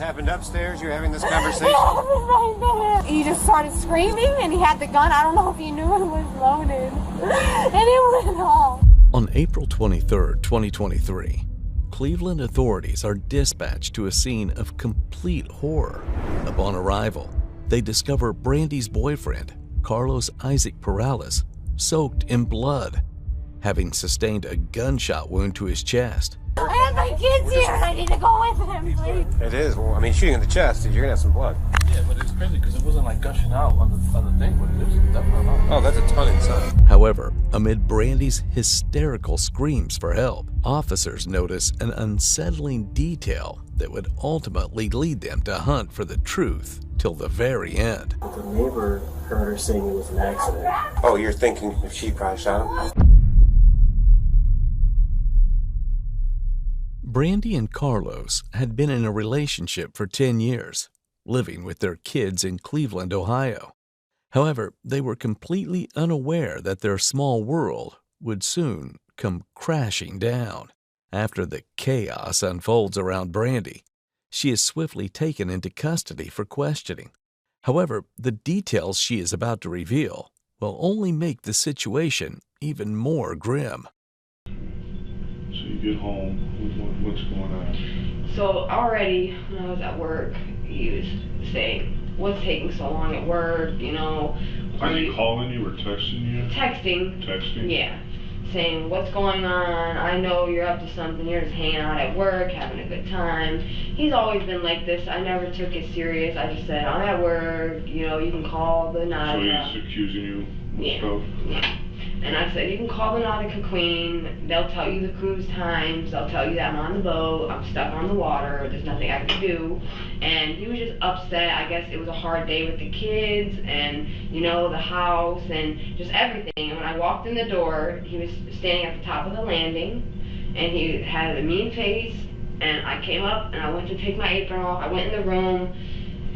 happened upstairs? You're having this conversation? It happened right there. He just started screaming and he had the gun. I don't know if he knew it was loaded. And it went off. On April 23, 2023, Cleveland authorities are dispatched to a scene of complete horror. Upon arrival, they discover Brandy's boyfriend, Carlos Isaac Perales, soaked in blood, having sustained a gunshot wound to his chest. I have my kids here and I need to go with him, please. It is. Well, I mean, shooting in the chest, you're going to have some blood. Yeah, but it's crazy because it wasn't like gushing out on the thing, but it was definitely not. Oh, that's a ton inside. However, amid Brandy's hysterical screams for help, officers notice an unsettling detail that would ultimately lead them to hunt for the truth till the very end. The neighbor heard her saying it was an accident. Oh, you're thinking if she probably shot him? Brandy and Carlos had been in a relationship for 10 years, living with their kids in Cleveland, Ohio. However, they were completely unaware that their small world would soon come crashing down. After the chaos unfolds around Brandy, she is swiftly taken into custody for questioning. However, the details she is about to reveal will only make the situation even more grim. So you get home, what's going on? So already when I was at work, he was saying, what's taking so long at work, you know? Are he calling you or texting you? Texting. Texting? Yeah. Saying, what's going on? I know you're up to something. You're just hanging out at work, having a good time. He's always been like this. I never took it serious. I just said, I'm at work, you know, you can call the Nautica. So he's accusing you of stuff? Yeah. And I said, you can call the Nautica Queen. They'll tell you the cruise times. They'll tell you that I'm on the boat. I'm stuck on the water. There's nothing I can do. And he was just upset. I guess it was a hard day with the kids and, you know, the house and just everything. And when I walked in the door, he was standing at the top of the landing and he had a mean face. And I came up and I went to take my apron off. I went in the room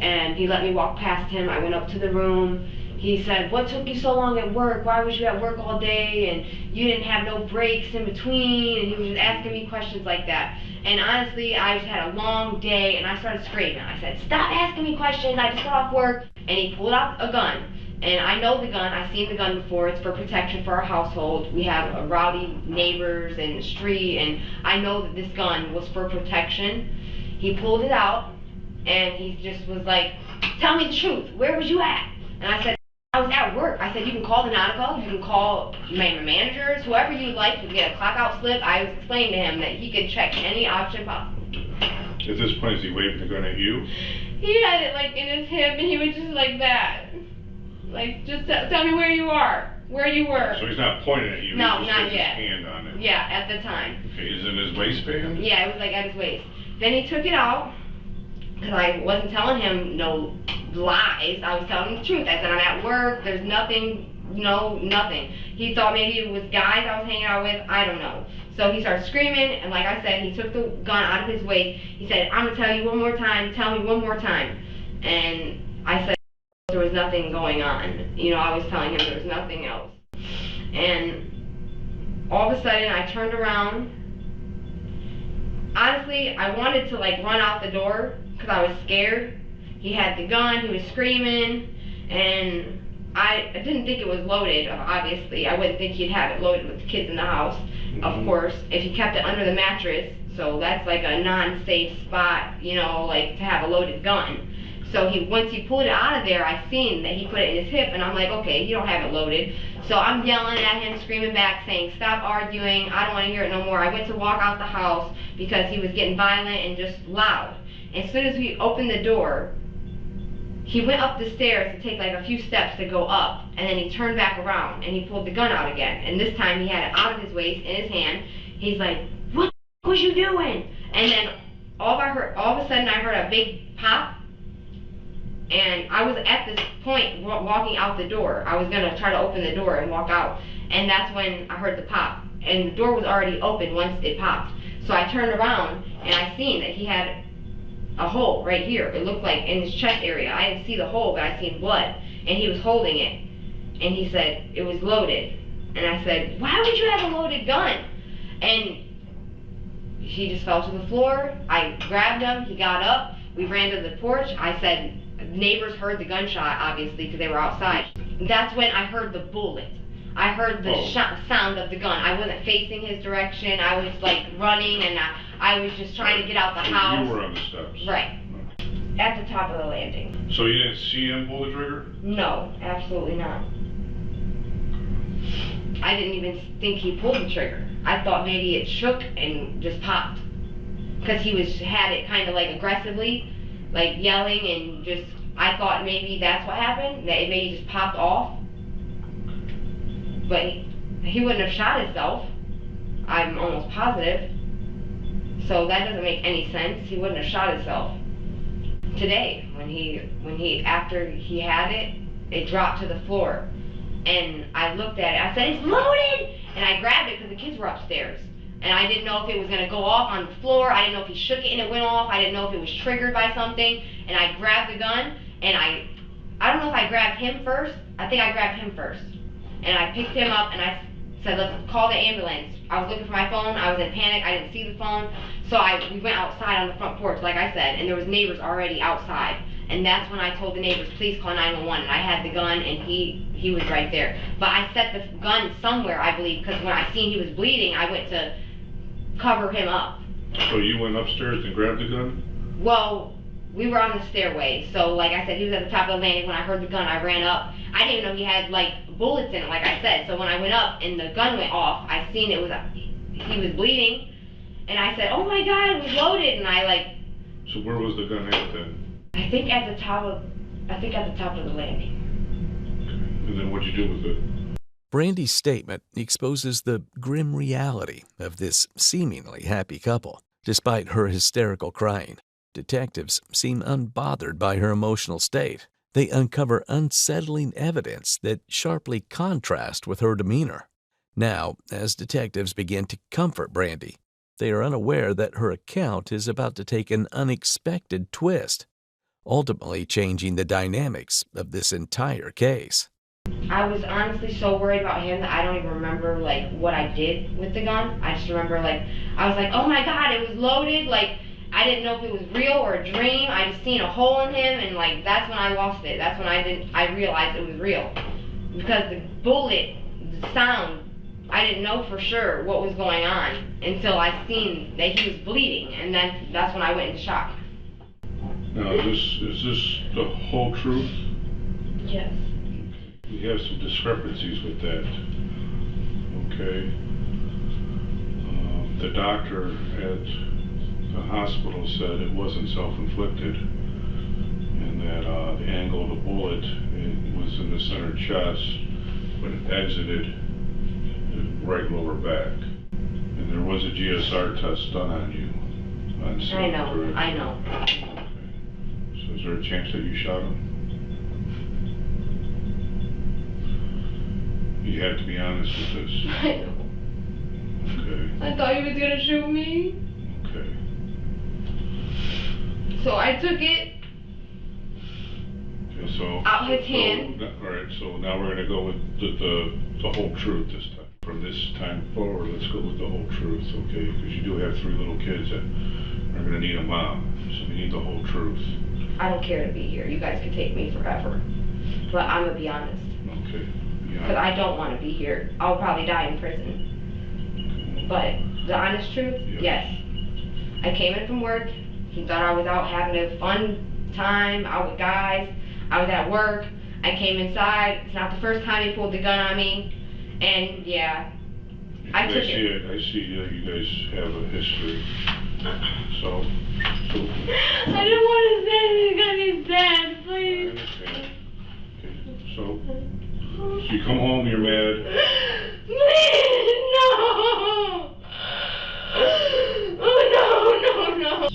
and he let me walk past him. I went up to the room. He said, what took you so long at work? Why was you at work all day? And you didn't have no breaks in between. And he was just asking me questions like that. And honestly, I just had a long day and I started screaming. I said, stop asking me questions. I just got off work. And he pulled out a gun. And I know the gun. I've seen the gun before. It's for protection for our household. We have rowdy neighbors in the street. And I know that this gun was for protection. He pulled it out and he just was like, tell me the truth. Where was you at? And I said, I was at work. I said, you can call the Nautica, you can call my managers, whoever you'd like to get a clock out slip. I was explaining to him that he could check any option possible. At this point, is he waving the gun at you? He had it like in his hip and he was just like that. Like, just tell me where you are, where you were. So he's not pointing at you, no, he just not has yet. his hand on it. Yeah, at the time. Okay, is it in his waistband? Yeah, it was like at his waist. Then he took it out, because I wasn't telling him no lies. I was telling him the truth. I said, I'm at work, there's nothing, no, nothing. He thought maybe it was guys I was hanging out with, I don't know. So he started screaming, and like I said, he took the gun out of his waist. He said, I'm gonna tell you one more time, tell me one more time. And I said, there was nothing going on. You know, I was telling him there was nothing else. And all of a sudden, I turned around. Honestly, I wanted to like run out the door because I was scared. He had the gun, he was screaming, and I didn't think it was loaded, obviously. I wouldn't think he'd have it loaded with the kids in the house, of course, if he kept it under the mattress. So that's like a non-safe spot, you know, like to have a loaded gun. So once he pulled it out of there, I seen that he put it in his hip, and I'm like, okay, you don't have it loaded. So I'm yelling at him, screaming back, saying, stop arguing, I don't want to hear it no more. I went to walk out the house because he was getting violent and just loud. As soon as we opened the door, he went up the stairs to take like a few steps to go up, and then he turned back around and he pulled the gun out again. And this time he had it out of his waist in his hand. He's like, what was you doing? And then all of a sudden I heard a big pop. And I was at this point walking out the door. I was gonna try to open the door and walk out. And that's when I heard the pop. And the door was already open once it popped. So I turned around and I seen that he had a hole right here. It looked like in his chest area. I didn't see the hole, but I seen blood. And he was holding it. And he said it was loaded. And I said, why would you have a loaded gun? And he just fell to the floor. I grabbed him. He got up. We ran to the porch. I said, neighbors heard the gunshot, obviously, because they were outside. That's when I heard the bullet. I heard the sound of the gun. I wasn't facing his direction. I was like running, and I was just trying to get out the house. You were on the steps. Right. At the top of the landing. So you didn't see him pull the trigger? No, absolutely not. I didn't even think he pulled the trigger. I thought maybe it shook and just popped. Because he had it kind of like aggressively, like yelling, and just, I thought maybe that's what happened, that it maybe just popped off. But he wouldn't have shot himself. I'm almost positive. So that doesn't make any sense. He wouldn't have shot himself. Today, after he had it, it dropped to the floor. And I looked at it, I said, it's loaded! And I grabbed it because the kids were upstairs. And I didn't know if it was gonna go off on the floor. I didn't know if he shook it and it went off. I didn't know if it was triggered by something. And I grabbed the gun, and I don't know if I grabbed him first. I think I grabbed him first. And I picked him up and I said, let's call the ambulance. I was looking for my phone, I was in panic, I didn't see the phone. So we went outside on the front porch, like I said, and there was neighbors already outside. And that's when I told the neighbors, please call 911. And I had the gun, and he was right there. But I set the gun somewhere, I believe, because when I seen he was bleeding, I went to cover him up. So you went upstairs and grabbed the gun? Well, we were on the stairway. So like I said, he was at the top of the landing. When I heard the gun, I ran up. I didn't even know he had like bullets in it, like I said. So when I went up and the gun went off, I seen he was bleeding. And I said, oh my God, it was loaded. And So where was the gun at then? I think at the top of the landing. Okay. And then what'd you do with it? Brandy's statement exposes the grim reality of this seemingly happy couple. Despite her hysterical crying, detectives seem unbothered by her emotional state. They uncover unsettling evidence that sharply contrasts with her demeanor. Now, as detectives begin to comfort Brandy, they are unaware that her account is about to take an unexpected twist, ultimately changing the dynamics of this entire case. I was honestly so worried about him that I don't even remember like what I did with the gun. I just remember I was like, oh my God, it was loaded. I didn't know if it was real or a dream. I just seen a hole in him, and that's when I lost it. That's when I realized it was real. Because the bullet, the sound, I didn't know for sure what was going on until I seen that he was bleeding, and that's when I went into shock. Now, is this the whole truth? Yes. We have some discrepancies with that. Okay. The doctor at the hospital said it wasn't self-inflicted, and that the angle of the bullet was in the center chest, but it exited the right lower back. And there was a GSR test done on you. I know. Okay. So is there a chance that you shot him? You have to be honest with this. I know. Okay. I thought he was gonna shoot me. Okay. So I took it So out his hand. All right. So now we're gonna go with the whole truth this time. From this time forward, let's go with the whole truth, okay? Because you do have 3 little kids that are gonna need a mom, so we need the whole truth. I don't care to be here. You guys can take me forever, but I'm gonna be honest. Okay. Because I don't want to be here. I'll probably die in prison. But the honest truth, yes. I came in from work. He thought I was out having a fun time, out with guys. I was at work. I came inside. It's not the first time he pulled the gun on me. And yeah, I took it. I see you guys have a history. So. I don't want to say it because he's dead, please. I understand. Okay. So you come home, you're mad. Please, no! Oh, no.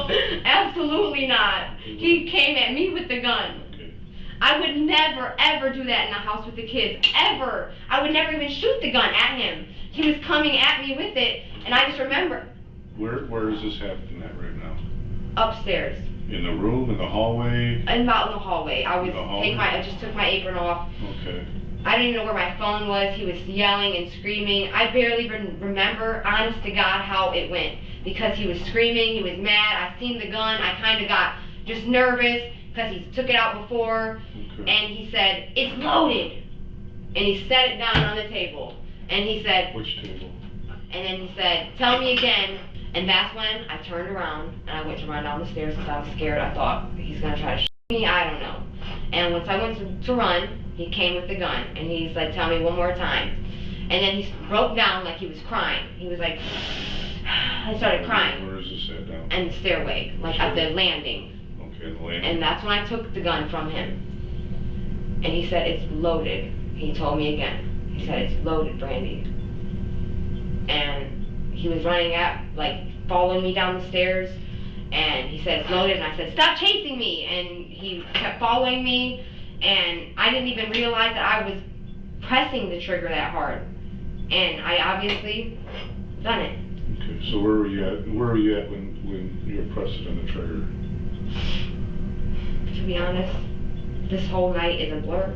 Absolutely not. He came at me with the gun. Okay. I would never, ever do that in the house with the kids. Ever. I would never even shoot the gun at him. He was coming at me with it, and I just remember. Where is this happening at right now? Upstairs. In the room, in the hallway? And not in the hallway. I just took my apron off. Okay. I didn't even know where my phone was. He was yelling and screaming. I barely even remember, honest to God, how it went. Because he was screaming, he was mad. I seen the gun. I kind of got just nervous because he took it out before, and he said, "It's loaded." And he set it down on the table. And he said, Which table? and then he said, "Tell me again." And that's when I turned around and I went to run down the stairs because I was scared. I thought he's going to try to shoot me. I don't know. And once I went to run, he came with the gun. And he said, "Tell me one more time." And then he broke down like he was crying. He was like, I started crying. Where is this at down? And the stairway, like at the landing. Okay, the landing. And that's when I took the gun from him. And he said, "It's loaded." He told me again. He said, "It's loaded, Brandy." And he was running following me down the stairs. And he said, "It's loaded." And I said, "Stop chasing me." And he kept following me. And I didn't even realize that I was pressing the trigger that hard. And I obviously done it. Okay, so where were you at? Where were you at when you were pressing on the trigger? To be honest, this whole night is a blur.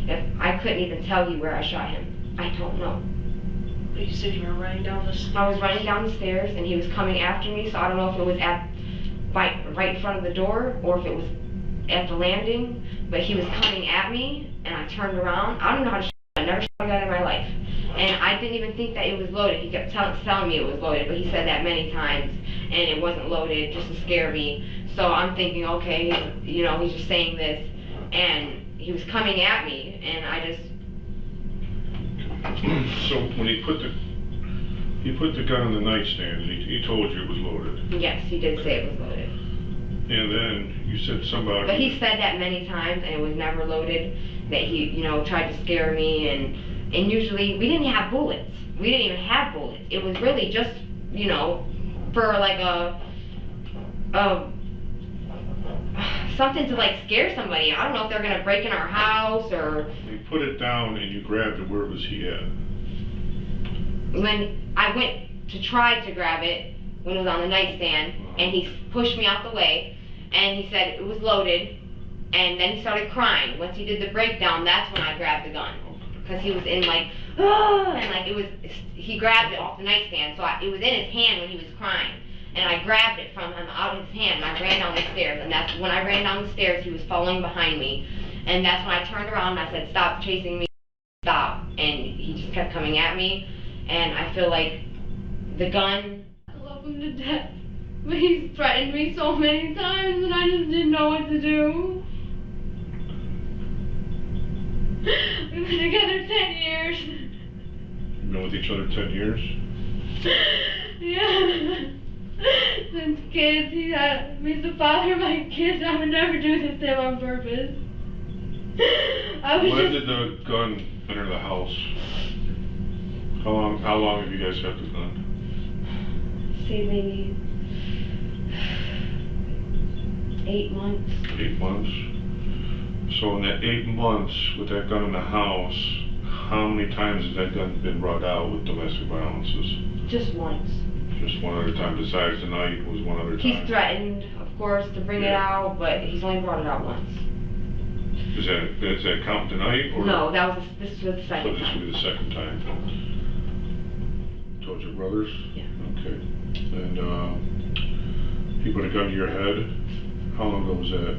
If I couldn't even tell you where I shot him. I don't know. But you said you were running down the stairs. I was running down the stairs and he was coming after me, so I don't know if it was right in front of the door or if it was at the landing, but he was coming at me and I turned around. I don't know how to shoot. I never shot a gun in my life. And I didn't even think that it was loaded. He kept telling me it was loaded, but he said that many times and it wasn't loaded just to scare me. So I'm thinking, okay, he's just saying this, and he was coming at me, and I just... So when he put the gun on the nightstand, and he told you it was loaded. Yes, he did say it was loaded. And then you said somebody... But he said that many times, and it was never loaded, that he, tried to scare me, and usually, we didn't have bullets. We didn't even have bullets. It was really just, for like something to scare somebody. I don't know if they're gonna break in our house or... You put it down and you grabbed it, where was he at? When I went to try to grab it, when it was on the nightstand, and he pushed me out the way, and he said it was loaded, and then he started crying. Once he did the breakdown, that's when I grabbed the gun. Because he was in and he grabbed it off the nightstand, so it was in his hand when he was crying. And I grabbed it from him out of his hand, and I ran down the stairs. And that's when I ran down the stairs, he was following behind me. And that's when I turned around and I said, "Stop chasing me, stop." And he just kept coming at me. And I feel like the gun... I love him to death. But he's threatened me so many times, and I just didn't know what to do. We've been together 10 years. You've been with each other 10 years? Yeah. Since kids, he's the father of my kids. I would never do this to him on purpose. When did the gun enter the house? How long have you guys had the gun? Say maybe 8 months. 8 months? So in that 8 months with that gun in the house, how many times has that gun been brought out with domestic violences? Just once. Just one other time. Besides tonight, was one other time. He's threatened, of course, to bring it out, but he's only brought it out once. Does that count tonight? Or No, this was the second this time. will be the second time. Told your brothers? Yeah. Okay. And he put a gun to your head. How long ago was that?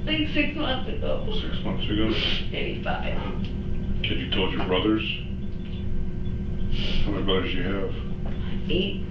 Like 6 months ago. 6 months ago? Maybe 5. Had you told your brothers? How many brothers do you have? 8.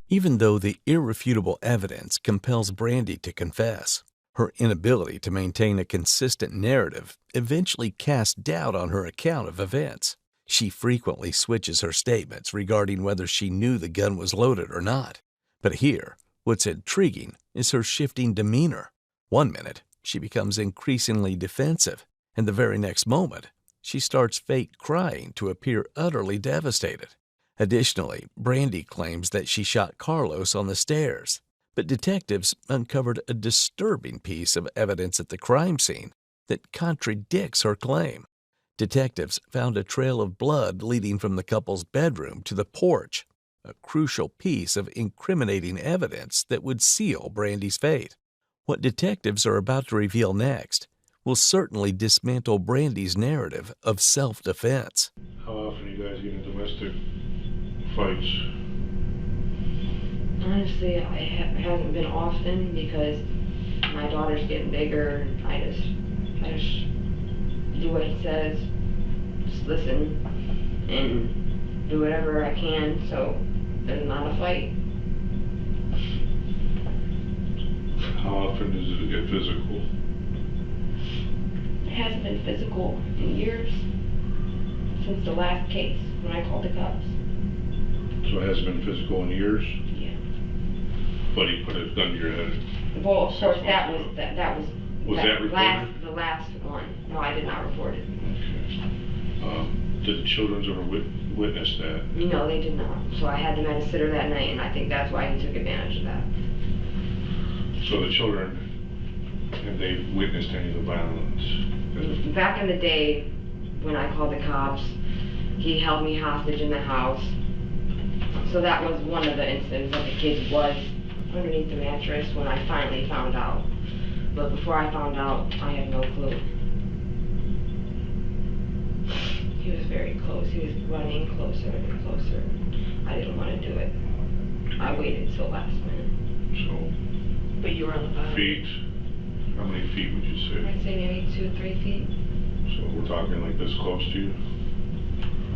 Even though the irrefutable evidence compels Brandy to confess, her inability to maintain a consistent narrative eventually casts doubt on her account of events. She frequently switches her statements regarding whether she knew the gun was loaded or not. But here, what's intriguing is her shifting demeanor. One minute, she becomes increasingly defensive, and the very next moment, she starts fake crying to appear utterly devastated. Additionally, Brandy claims that she shot Carlos on the stairs, but detectives uncovered a disturbing piece of evidence at the crime scene that contradicts her claim. Detectives found a trail of blood leading from the couple's bedroom to the porch, a crucial piece of incriminating evidence that would seal Brandy's fate. What detectives are about to reveal next will certainly dismantle Brandy's narrative of self-defense. How often you guys get in domestic fights? Honestly, it hasn't been often because my daughter's getting bigger. And I just do what he says, just listen and do whatever I can. So there's not a fight. How often does it get physical? It hasn't been physical in years, since the last case when I called the cops. So it hasn't been physical in years? Yeah. But he put his gun to your head? Well, of course, that was Was that recorded? the last one. No, I did not report it. Okay. Did the children ever witness that? No, they did not. So I had them at a sitter that night, and I think that's why he took advantage of that. So the children, have they witnessed any of the violence? Back in the day, when I called the cops, he held me hostage in the house. So that was one of the incidents that the kid was underneath the mattress when I finally found out. But before I found out, I had no clue. He was very close. He was running closer and closer. I didn't want to do it. I waited till last minute. So, But you were on the bottom. feet, how many feet would you say? I'd say maybe 2 or 3 feet. So we're talking like this close to you?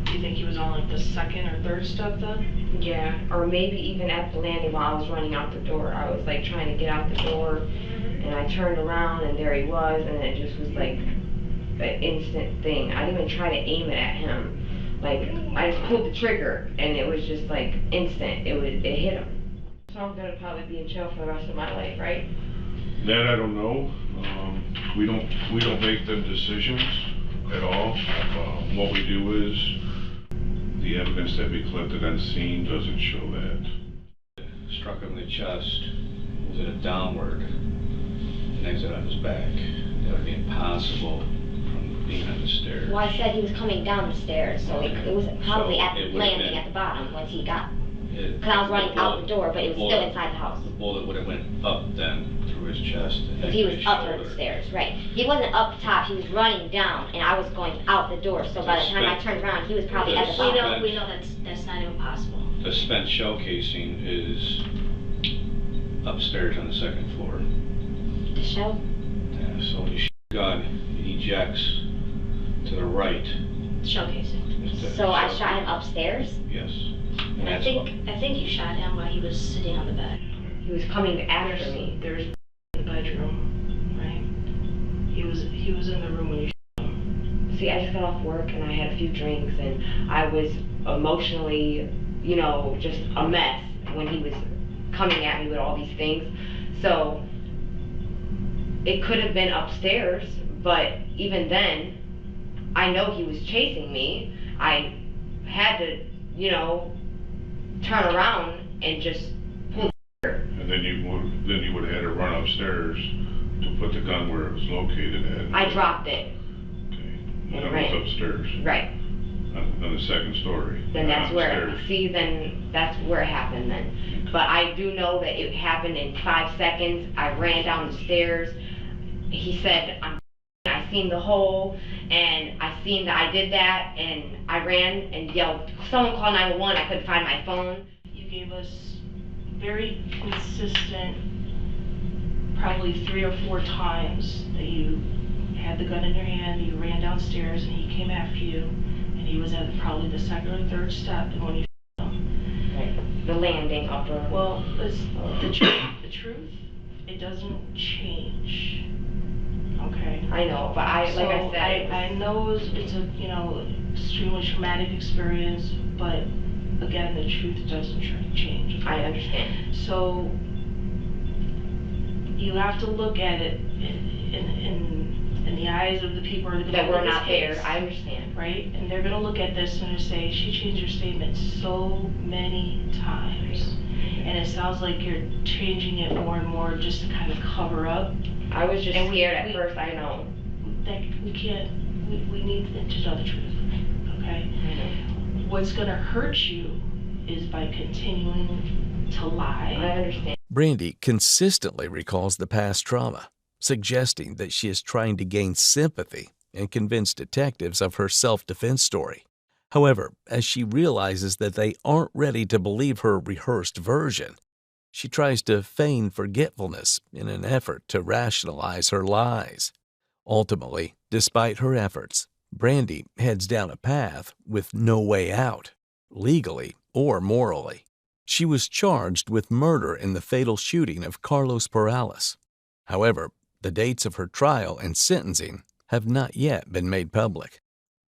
Do you think he was on like the second or third step then? Yeah, or maybe even at the landing while I was running out the door. I was like trying to get out the door, and I turned around and there he was, and it just was like an instant thing. I didn't even try to aim it at him. Like, I just pulled the trigger, and it was just like instant. It hit him. So I'm gonna probably be in jail for the rest of my life, right? That I don't know. We don't make them decisions at all. What we do is, the evidence that we collected on scene doesn't show that. Struck him in the chest, was it a downward, an exit on his back. That would be impossible from being on the stairs. Well, I said he was coming down the stairs, so it was probably So at the it would've landing been- at the bottom once he got. It- Because I was running out the door, but it was still bullet- inside the house. The bullet would have went up then through his chest. And Because he was up the stairs, right. He wasn't up top, he was running down, and I was going out the door, so by the time I turned around, he was probably at the We bottom. We know that's not even possible. The spent shell casing is upstairs on the second floor. The shell? Yeah, so when you shoot a gun, it ejects to the right. Showcasing. It's the So I shell- shot him upstairs? Yes. And And I that's think you shot him while he was sitting on the bed. He was coming after me. There's in the bedroom, right? He was in the room when you shot him. See, I just got off work and I had a few drinks and I was emotionally, just a mess when he was coming at me with all these things. So it could have been upstairs, but even then, I know he was chasing me. I had to, turn around and just pull the trigger. And then you would have had to run upstairs to put the gun where it was located at. I dropped it. Okay. And Right. it was upstairs, Right. on the second story. Then that's where, Downstairs. then that's where it happened then. But I do know that it happened in 5 seconds. I ran down the stairs. He said, I seen the hole, and I seen that I did that, and I ran and yelled, someone call 911, I couldn't find my phone. You gave us very consistent, probably 3 or 4 times that you had the gun in your hand, you ran downstairs, and he came after you, and he was at probably the second or third step, and when you shot him. The landing upper. Well, it's the truth, it doesn't change. Okay. I know, but I said, I know it's a extremely traumatic experience, but again, the truth doesn't change. I understand. So you have to look at it in the eyes of the people who are That gonna we're look at not this there, case, I understand. right? And they're gonna look at this and say, she changed her statement so many times. And it sounds like you're changing it more and more just to kind of cover up. I was just And scared at first, I know. That we can't, we need to know the truth, okay? What's gonna hurt you is by continuing to I lie. understand. Brandy consistently recalls the past trauma. suggesting that she is trying to gain sympathy and convince detectives of her self-defense story. However, as she realizes that they aren't ready to believe her rehearsed version, she tries to feign forgetfulness in an effort to rationalize her lies. Ultimately, despite her efforts, Brandy heads down a path with no way out, legally or morally. She was charged with murder in the fatal shooting of Carlos Perales. However, the dates of her trial and sentencing have not yet been made public.